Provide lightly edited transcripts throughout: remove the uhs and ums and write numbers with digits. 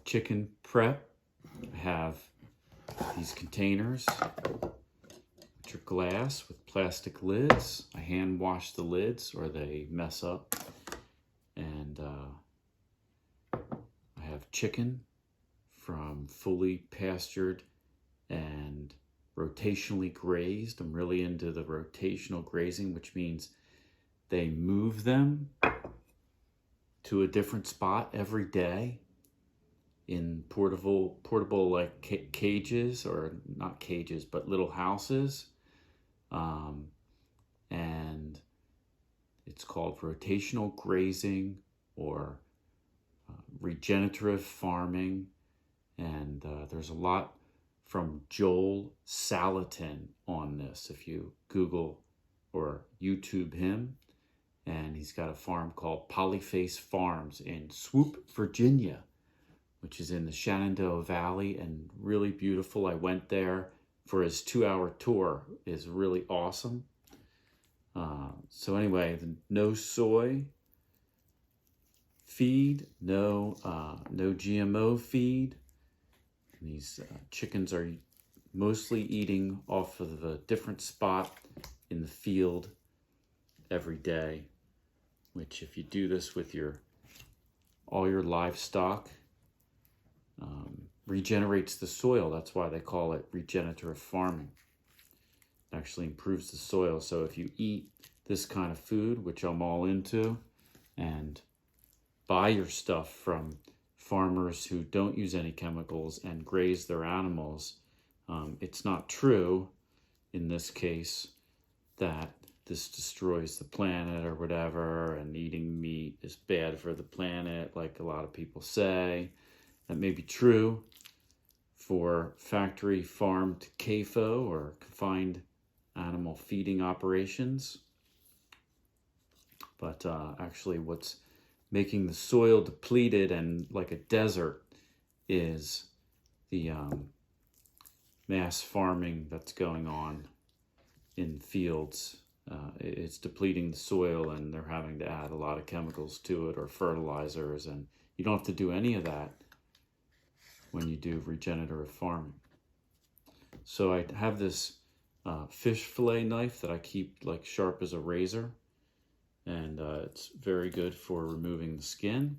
chicken prep. I have these containers, which are glass with plastic lids. I hand wash the lids or they mess up. And I have chicken from fully pastured and rotationally grazed. I'm really into the rotational grazing, which means they move them to a different spot every day in portable like cages, or not cages, but little houses. And it's called rotational grazing or regenerative farming. And there's a lot from Joel Salatin on this. If you Google or YouTube him, and he's got a farm called Polyface Farms in Swoope, Virginia, which is in the Shenandoah Valley and really beautiful. I went there for his 2-hour tour. Is really awesome. So anyway, the no soy feed, no GMO feed. And these chickens are mostly eating off of a different spot in the field every day, which if you do this with all your livestock, regenerates the soil. That's why they call it regenerative farming. It actually improves the soil. So if you eat this kind of food, which I'm all into, and buy your stuff from farmers who don't use any chemicals and graze their animals, it's not true in this case that this destroys the planet or whatever, and eating meat is bad for the planet like a lot of people say. That may be true for factory farmed CAFO or confined animal feeding operations. But actually what's making the soil depleted and like a desert is the mass farming that's going on in fields. It's depleting the soil, and they're having to add a lot of chemicals to it or fertilizers, and you don't have to do any of that when you do regenerative farming. So I have this fish fillet knife that I keep like sharp as a razor, and it's very good for removing the skin.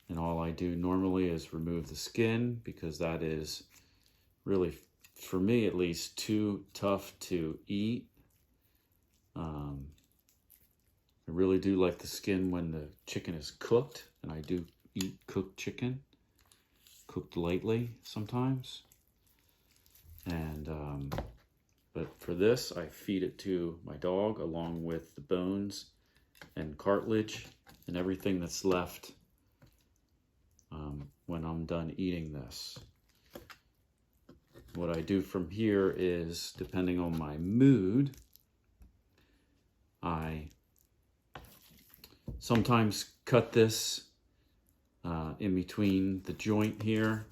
And all I do normally is remove the skin, because that is really, for me at least, too tough to eat. I really do like the skin when the chicken is cooked, and I do eat cooked chicken, cooked lightly sometimes. And but for this, I feed it to my dog along with the bones and cartilage and everything that's left when I'm done eating this. What I do from here is, depending on my mood, I sometimes cut this in between the joint here.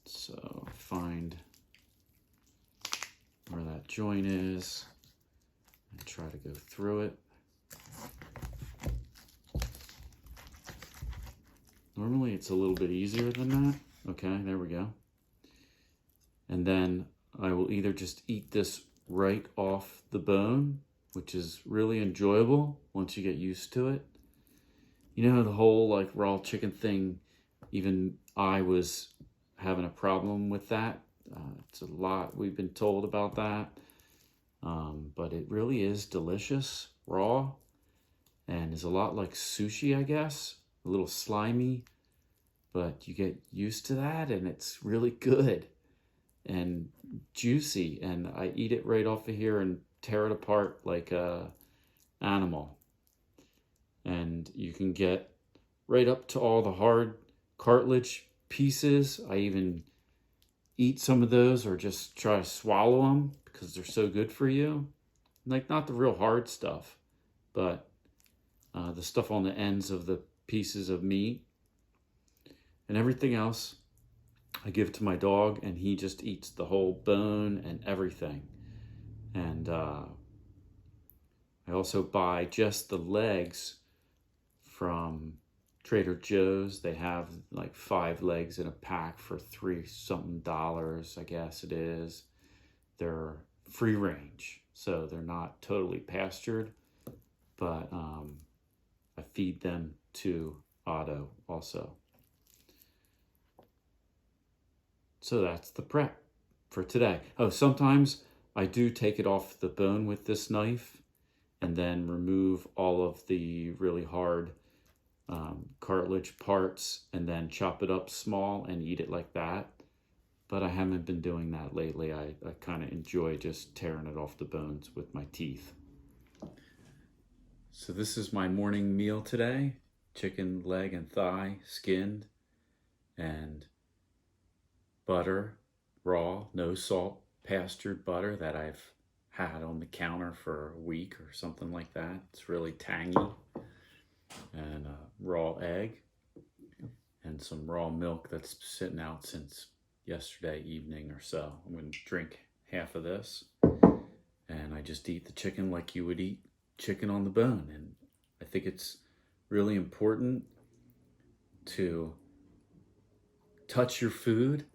So find where that joint is and try to go through it. Normally it's a little bit easier than that. Okay, there we go. And then I will either just eat this right off the bone, which is really enjoyable once you get used to it. You know, the whole like raw chicken thing, even I was having a problem with that. It's a lot we've been told about that. But it really is delicious raw, and is a lot like sushi, I guess. A little slimy, but you get used to that, and it's really good and juicy. And I eat it right off of here and tear it apart like a animal. And you can get right up to all the hard cartilage pieces. I even eat some of those, or just try to swallow them because they're so good for you. Like, not the real hard stuff, but the stuff on the ends of the pieces of meat. And everything else I give to my dog, and he just eats the whole bone and everything. And I also buy just the legs from Trader Joe's. They have like 5 legs in a pack for $3 something, I guess it is. They're free range, so they're not totally pastured, but I feed them to Otto also. So that's the prep for today. Oh, sometimes I do take it off the bone with this knife and then remove all of the really hard cartilage parts and then chop it up small and eat it like that. But I haven't been doing that lately. I kind of enjoy just tearing it off the bones with my teeth. So this is my morning meal today. Chicken leg and thigh, skinned, and butter, raw, no salt, pastured butter that I've had on the counter for a week or something like that. It's really tangy. And a raw egg and some raw milk that's sitting out since yesterday evening or so. I'm going to drink half of this, and I just eat the chicken like you would eat chicken on the bone. And I think it's really important to touch your food.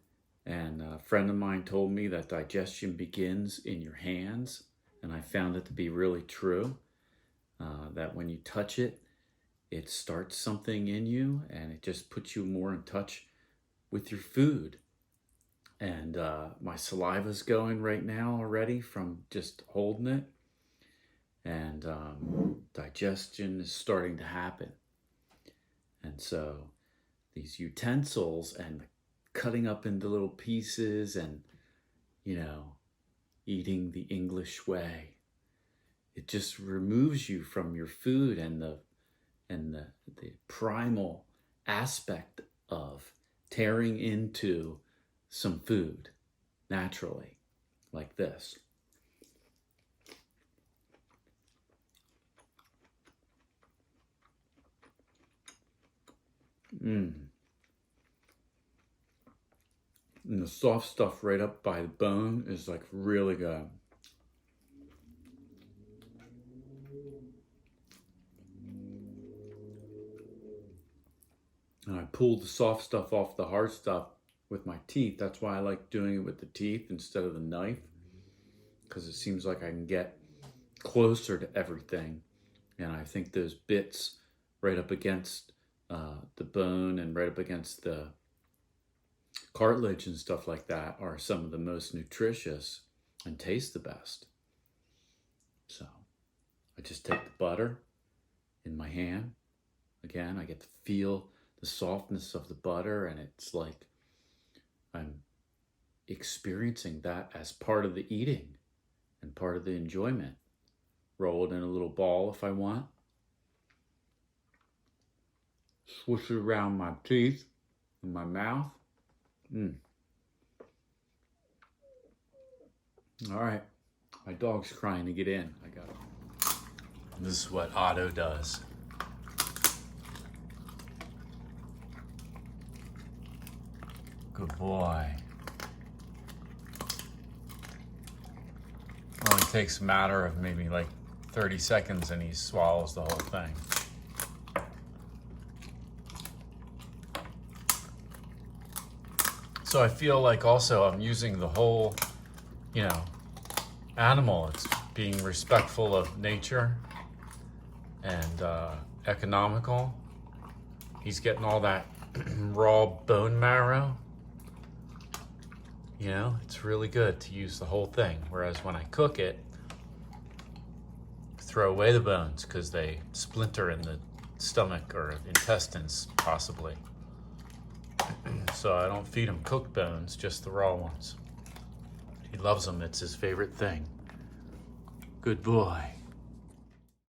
And a friend of mine told me that digestion begins in your hands, and I found it to be really true, that when you touch it, it starts something in you, and it just puts you more in touch with your food. And my saliva's going right now already from just holding it. And digestion is starting to happen. And so these utensils and cutting up into little pieces and, eating the English way, it just removes you from your food and the primal aspect of tearing into some food naturally, like this. And the soft stuff right up by the bone is like really good. And I pulled the soft stuff off the hard stuff with my teeth. That's why I like doing it with the teeth instead of the knife, because it seems like I can get closer to everything. And I think those bits right up against the bone and right up against the cartilage and stuff like that are some of the most nutritious and taste the best. So I just take the butter in my hand. Again, I get to feel the softness of the butter, and it's like I'm experiencing that as part of the eating and part of the enjoyment. Roll it in a little ball if I want. Swish it around my teeth and my mouth. All right, my dog's crying to get in. I got it. This is what Otto does. Good boy. Only takes a matter of maybe like 30 seconds and he swallows the whole thing. So I feel like also I'm using the whole, animal. It's being respectful of nature and economical. He's getting all that raw bone marrow. It's really good to use the whole thing. Whereas when I cook it, throw away the bones because they splinter in the stomach or intestines, possibly. So I don't feed him cooked bones, just the raw ones. He loves them. It's his favorite thing. Good boy.